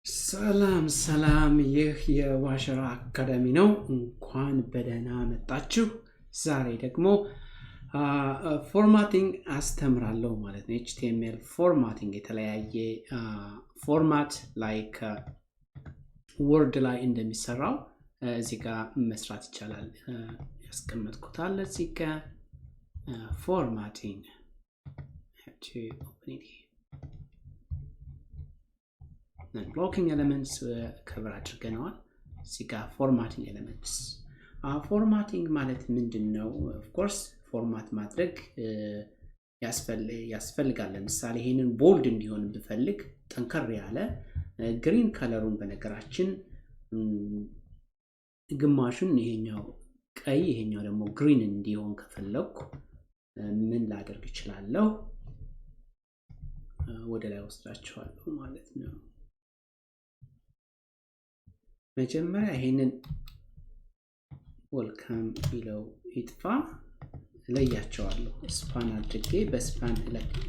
ሰላም ይህ የዋሸራ አካዳሚ ነው። እንኳን በደህና መጣችሁ። ዛሬ ደግሞ ፎርማቲንግ አስተምራለሁ ማለት ነው። ኤችቲኤምኤል ፎርማቲንግ የተለያየ ፎርማት ላይክ ወርድ ላይ እንደሚሰራው እዚህ ጋር መስራት ይቻላል። ያስቀመጥኩታል እዚህ ጋር ፎርማቲንግ blocking elements cover አድርገናል። እዚህ ጋር formatting elements formatting ማለት ምንድነው? of course ፎርማት ማድረግ ያስፈልጋል። ለምሳሌ ይሄንን ቦልድ እንዲሆን ብፈልግ ጠንከር ያለ ግሪን ከለሩን በነገራችን ግማሹን ይሄኛው ቀይ ይሄኛው ደግሞ ግሪን እንዲሆን ከፈለኩ ምን ላደርግ እችላለሁ? ወደ ላይ ወስዳቸዋለሁ ማለት ነው። መጀመሪያ ይሄንን ዌልካም ቢለው ይጥፋ ለያቸዋለሁ። ስፓን አድርጌ በስፓን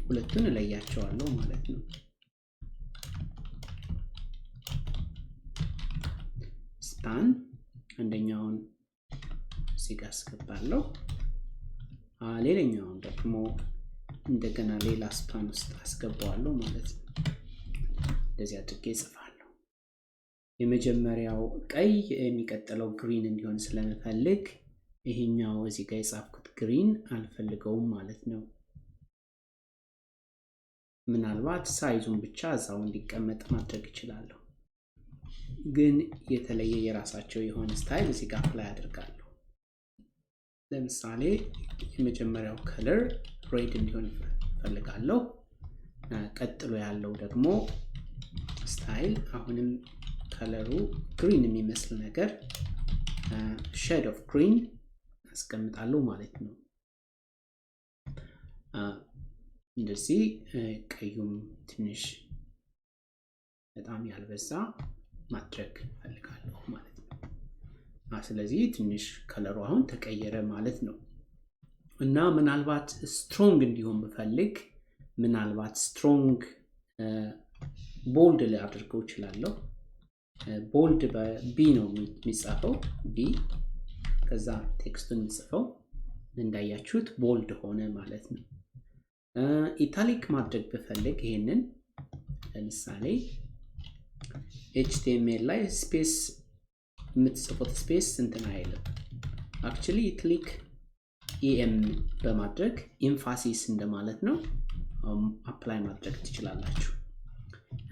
ሁለቱን ለያቸዋለሁ ማለት ነው። ስፓን አንደኛውን እዚህ ጋር አስገባለሁ። ሌላኛውን ደግሞ እንደገና ሌላ ስፓን ውስጥ አስገባዋለሁ ማለት ነው። እንደዚህ አድርጌ ጽፋለሁ። የመጀመሪያው ቀይ የሚቀጥለው ግሪን እንዲሆን ስለምፈልግ ይሄኛው እዚህ ጋር የጻፍኩት ግሪን አልፈልገውም ማለት ነው። ምናልባት ሳይዙን ብቻ እዛው እንዲቀመጥ ማድረግ እችላለሁ። ግን የተለየ የራሳቸው የሆነ ስታይል እዚህ ጋር አፕላይ አድርጋለሁ። ለምሳሌ የመጀመሪያው ከለር ሬድ እንዲሆን ፈልጋለሁ። ቀጥሎ ያለው ደግሞ ስታይል አሁንም ከለሩ ግሪን የሚመስል ነገር ሼድ ኦፍ ግሪን አስቀምጣለሁ ማለት ነው። እንደዚህ ቀዩም ትንሽ በጣም ያልበዛ ማድረግ ፈልጋለሁ ማለት ነው። ስለዚህ ትንሽ ከለሩ አሁን ተቀየረ ማለት ነው። እና ምናልባት ስትሮንግ እንዲሆን ብፈልግ ምናልባት ስትሮንግ ቦልድ ላድርገው እችላለሁ። ቦልድ በቢ ነው የሚጻፈው ቢ ከዛ ቴክስቱን ጽፈው እንዳያችሁት ቦልድ ሆነ ማለት ነው። ኢታሊክ ማድረግ ብፈልግ ይሄንን ለምሳሌ ኤችቲኤምኤል ላይ ስፔስ የምትጽፉት ስፔስ እንትን አይልም። አክቹሊ ኢታሊክ ኤም በማድረግ ኤምፋሲስ እንደማለት ነው። አፕላይ ማድረግ ትችላላችሁ።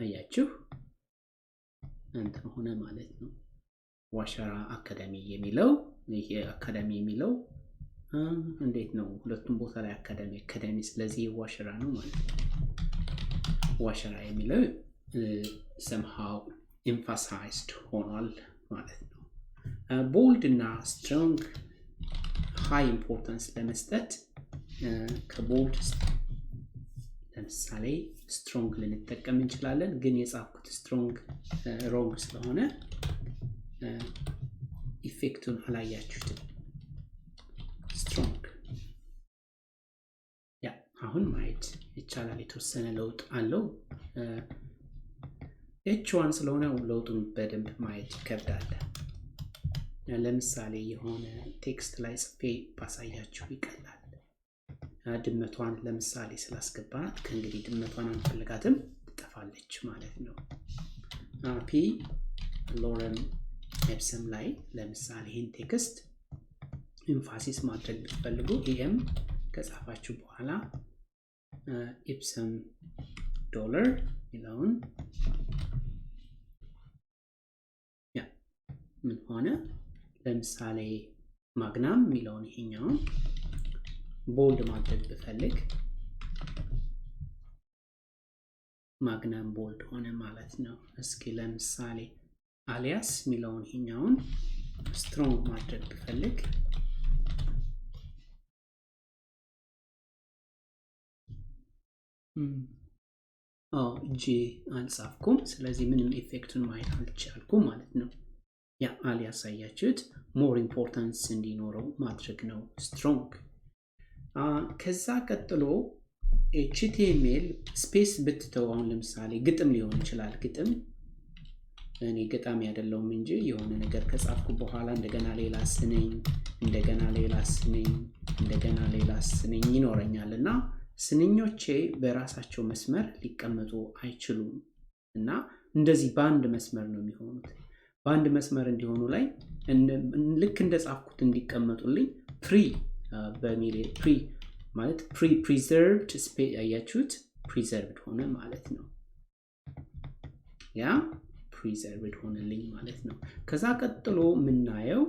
አያችሁ እንትን ሆነ ማለት ነው። ዋሸራ አካዳሚ የሚለው ይሄ አካዳሚ የሚለው እንዴት ነው? ሁለቱም ቦታ ላይ አካዳሚ ስለዚህ ዋሸራ ነው ማለት ነው። ዋሸራ የሚለው somehow emphasized ሆኗል ማለት ነው። ቦልድ እና ስትሮንግ ሃይ ኢምፖርታንስ ለመስጠት ከቦልድ ለምሳሌ ስትሮንግ ልንጠቀም እንችላለን። ግን የጻፍኩት ስትሮንግ ሮንግ ስለሆነ ኢፌክቱን አላያችሁትም። ስትሮንግ ያ አሁን ማየት ይቻላል። የተወሰነ ለውጥ አለው። ኤች1 ስለሆነ ለውጡን በደንብ ማየት ይከብዳል። ለምሳሌ የሆነ ቴክስት ላይ ጽፌ ባሳያችሁ ይቀላል። ድመቷን ለምሳሌ ስላስገባት ከእንግዲህ ድመቷን አንፈልጋትም ትጠፋለች ማለት ነው። ፒ ሎረም ኤፕሰም ላይ ለምሳሌ ይህን ቴክስት ኤምፋሲስ ማድረግ ብትፈልጉ ኤም ከጻፋችሁ በኋላ ኤፕሰም ዶላር ይለውን ያ ምን ሆነ? ለምሳሌ ማግናም የሚለውን ይሄኛውን ቦልድ ማድረግ ብፈልግ ማግናም ቦልድ ሆነ ማለት ነው። እስኪ ለምሳሌ አሊያስ የሚለውን ይሄኛውን ስትሮንግ ማድረግ ብፈልግ ጂ አልጻፍኩም። ስለዚህ ምንም ኢፌክቱን ማየት አልቻልኩም ማለት ነው። ያ አሊያስ አያችሁት ሞር ኢምፖርታንስ እንዲኖረው ማድረግ ነው ስትሮንግ። ከዛ ቀጥሎ ኤችቲኤምኤል ስፔስ ብትተው አሁን ለምሳሌ ግጥም ሊሆን ይችላል። ግጥም እኔ ገጣሚ አይደለሁም እንጂ የሆነ ነገር ከጻፍኩ በኋላ እንደገና ሌላ ስንኝ እንደገና ሌላ ስንኝ እንደገና ሌላ ስንኝ ይኖረኛልና ስንኞቼ በራሳቸው መስመር ሊቀመጡ አይችሉም እና እንደዚህ በአንድ መስመር ነው የሚሆኑት። በአንድ መስመር እንዲሆኑ ላይ ልክ እንደጻፍኩት እንዲቀመጡልኝ በሚል ፕሪ ማለት preserved space አያችሁት preserved ሆነ ማለት ነው። ያ preserved ሆነልኝ ማለት ነው። ከዛ ቀጥሎ ምናየው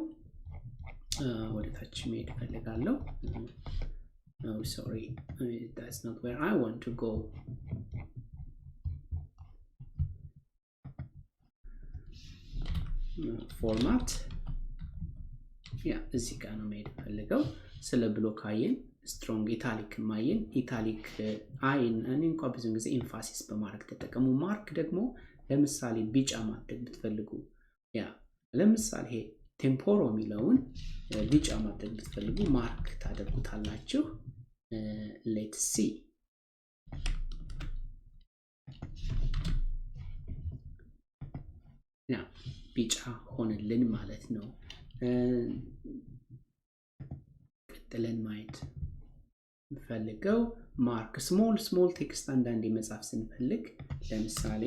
ወደ ታች መሄድ ፈልጋለሁ። Oh sorry, that's not where I want to go. Format እዚህ ጋር ነው መሄድ ፈልገው። ስለ ብሎክ አይን ስትሮንግ ኢታሊክ ማይን ኢታሊክ አይን እኔ እንኳን ብዙ ጊዜ ኤምፋሲስ በማድረግ ተጠቀሙ። ማርክ ደግሞ ለምሳሌ ቢጫ ማድረግ ብትፈልጉ ለምሳሌ ይሄ ቴምፖሮ የሚለውን ቢጫ ማድረግ ብትፈልጉ ማርክ ታደርጉታላችሁ። let's see ቢጫ ሆነልን ማለት ነው። ቀጥለን ማየት ፈልገው ማርክ ስሞል ቴክስት አንዳንዴ መጻፍ ስንፈልግ ለምሳሌ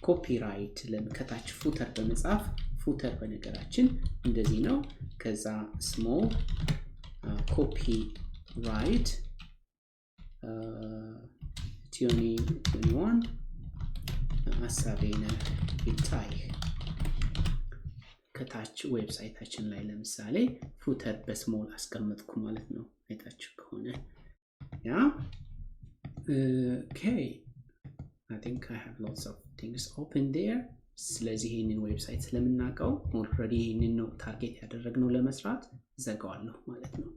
ኮፒራይት ከታች ፉተር በመጻፍ ፉተር በነገራችን እንደዚህ ነው። ከዛ ስሞል ኮፒራይት 2021 አሳቤነ ይታይ ከታች ዌብሳይታችን ላይ ለምሳሌ ፉተር በስሞል አስቀመጥኩ ማለት ነው። አይታችሁ ከሆነ okay, I think I have lots of things open there. ስለዚህ ይሄንን ዌብሳይት ስለምናቀው ኦልሬዲ ይሄንን ነው ታርጌት ያደረግነው ለመስራት ዘጋዋለሁ ማለት ነው።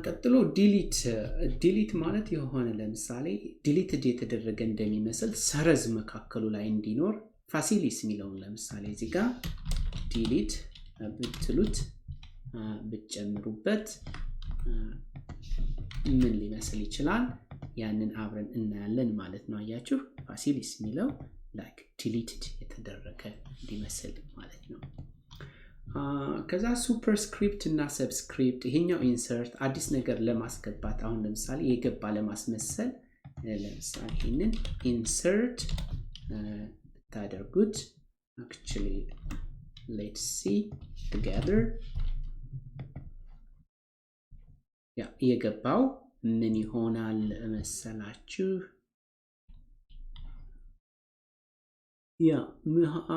ቀጥሎ ዲሊት ማለት የሆነ ለምሳሌ ዲሊትድ የተደረገ እንደሚመስል ሰረዝ መካከሉ ላይ እንዲኖር ፋሲሊስ የሚለውን ለምሳሌ እዚህ ጋር ዲሊት ብትሉት ብትጨምሩበት ምን ሊመስል ይችላል? ያንን አብረን እናያለን ማለት ነው። አያችሁ ፋሲሊስ የሚለው ላይክ ዲሊትድ የተደረገ እንዲመስል ማለት ነው። ከዛ ሱፐርስክሪፕት እና ሰብስክሪፕት ይሄኛው ኢንሰርት አዲስ ነገር ለማስገባት አሁን ለምሳሌ የገባ ለማስመሰል ለምሳሌ ይሄንን ኢንሰርት ታደርጉት actually let's see together የገባው ምን ይሆናል መሰላችሁ?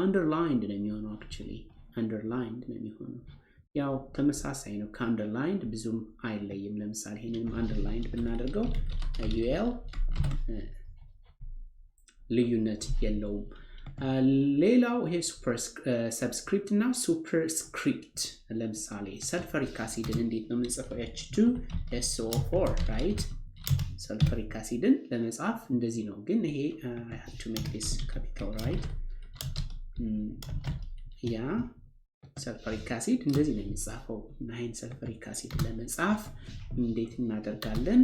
underlined ነው የሚሆነው actually underlined ነው የሚሆነው። ያው ተመሳሳይ ነው ከአንደርላይንድ ብዙም አይለይም። ለምሳሌ ይሄንንም አንደርላይንድ ብናደርገው ዩኤል ልዩነት የለውም። ሌላው ይሄ ሰብስክሪፕት እና ሱፐርስክሪፕት ለምሳሌ ሰልፈሪክ አሲድን እንዴት ነው የምንጽፈው? H2SO4 right? ሰልፈሪክ አሲድን ለመጻፍ እንደዚህ ነው። ግን ይሄ I have to make this capital right? ሰልፈሪክ አሲድ እንደዚህ ነው የሚጻፈው። እና ይሄን ሰልፈሪክ አሲድ ለመጻፍ እንዴት እናደርጋለን?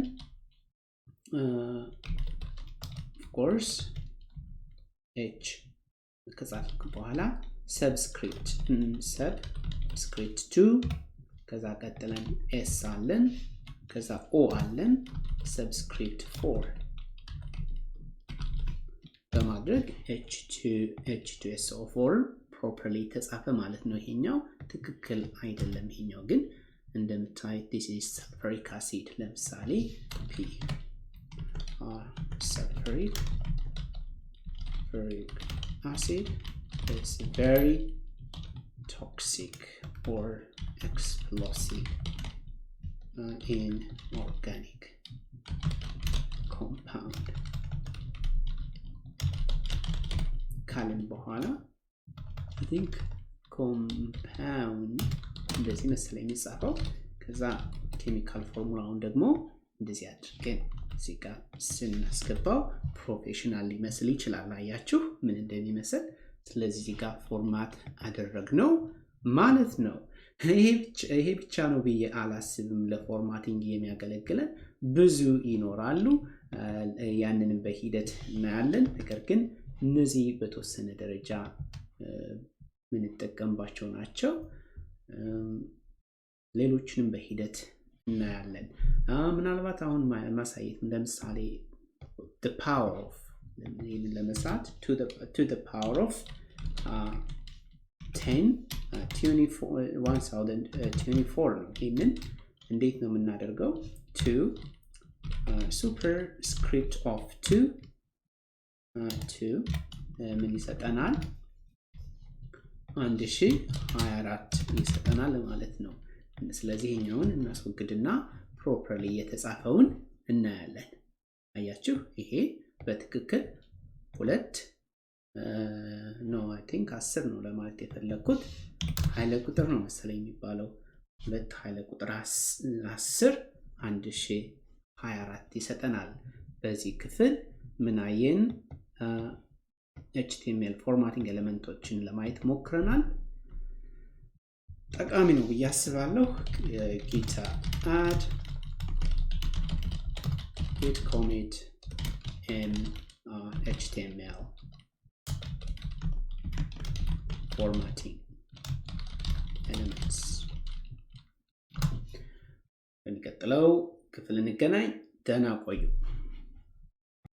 of course H ከጻፍኩ በኋላ ሰብስክሪፕት 2 ከዛ ቀጥለን S አለን ከዛ O አለን ሰብስክሪፕት 4 በማድረግ H2SO4 properly ተጻፈ ማለት ነው። ይሄኛው ትክክል አይደለም። ይሄኛው ግን እንደምታዩት this is sulfuric acid ለምሳሌ P sulfuric acid is very toxic or explosive in organic compound ካልን በኋላ I think compound እንደዚህ መሰለኝ የሚጻፈው። ከዛ ኬሚካል ፎርሙላውን ደግሞ እንደዚህ አድርገን እዚህ ጋር ስናስገባው ፕሮፌሽናል ሊመስል ይችላል። አያችሁ ምን እንደሚመስል። ስለዚህ እዚህ ጋር ፎርማት አደረግነው ማለት ነው። ይሄ ብቻ ነው ብዬ አላስብም። ለፎርማቲንግ የሚያገለግለን ብዙ ይኖራሉ። ያንንም በሂደት እናያለን። ነገር ግን እነዚህ በተወሰነ ደረጃ ምን ተጠቀምባቸው ናቸው ሌሎችንም በሂደት እናያለን ምናልባት አሁን ማሳየት እንደምሳሌ the power of ለመስራት to the power of 1024 ነው ይሄንን እንዴት ነው የምናደርገው 2 superscript of 2 ምን ይሰጠናል 1024 ይሰጠናል ማለት ነው ስለዚህ ይሄኛውን እናስወግድና ፕሮፐርሊ የተጻፈውን እናያለን አያችሁ ይሄ በትክክል 2 no I think 10 ነው ለማለት የፈለኩት ኃይለ ቁጥር ነው መሰለኝ የሚባለው 2 ኃይለ ቁጥር 10 1024 ይሰጠናል በዚህ ክፍል ምን አየን HTML ፎርማቲንግ ኤሌመንቶችን ለማየት ሞክረናል ጠቃሚ ነው ያስባለሁ git add git commit and HTML formatting elements በሚቀጥለው ክፍል እንገናኝ ደህና ቆዩ